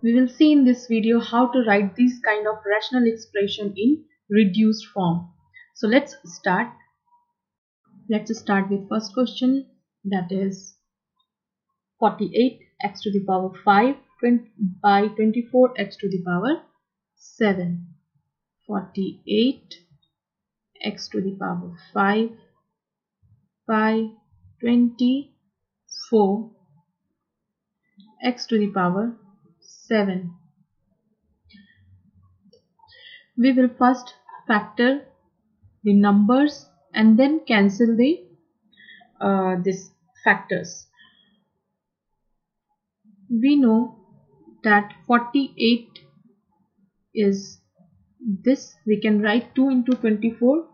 We will see in this video how to write this kind of rational expression in reduced form. So let's start. Let's start with first question, that is 48x to the power 5 by 24x to the power 7. 48x to the power 5 by 24x to the power 7. We will first factor the numbers and then cancel the these factors. We know that 48 is this. We can write 2 into 24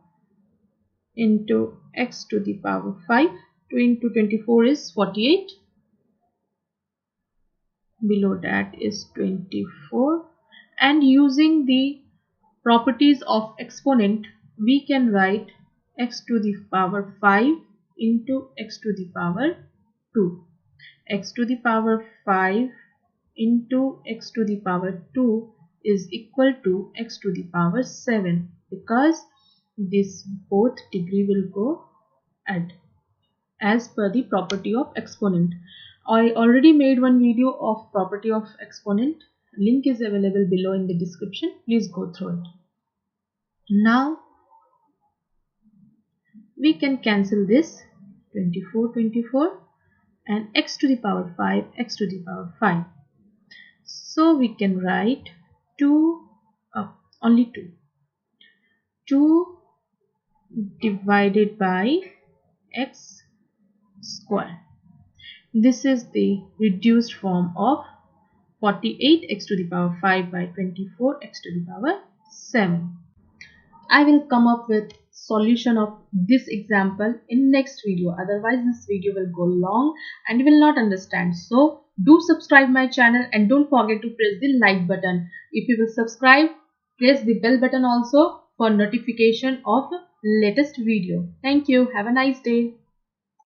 into x to the power 5. 2 into 24 is 48. Below that is 24. And using the properties of exponent, we can write x to the power 5 into x to the power 2. X to the power 5 into x to the power 2 is equal to x to the power 7, because this both degree will go add as per the property of exponent. I already made one video of property of exponent. Link is available below in the description. Please go through it. Now we can cancel this 24 and x to the power 5, x to the power 5. So we can write 2, only 2 divided by x square. This is the reduced form of 48x to the power 5 by 24x to the power 7. I will come up with solution of this example in next video. Otherwise this video will go long and you will not understand. So do subscribe my channel and don't forget to press the like button. If you will subscribe, press the bell button also for notification of latest video. Thank you. Have a nice day.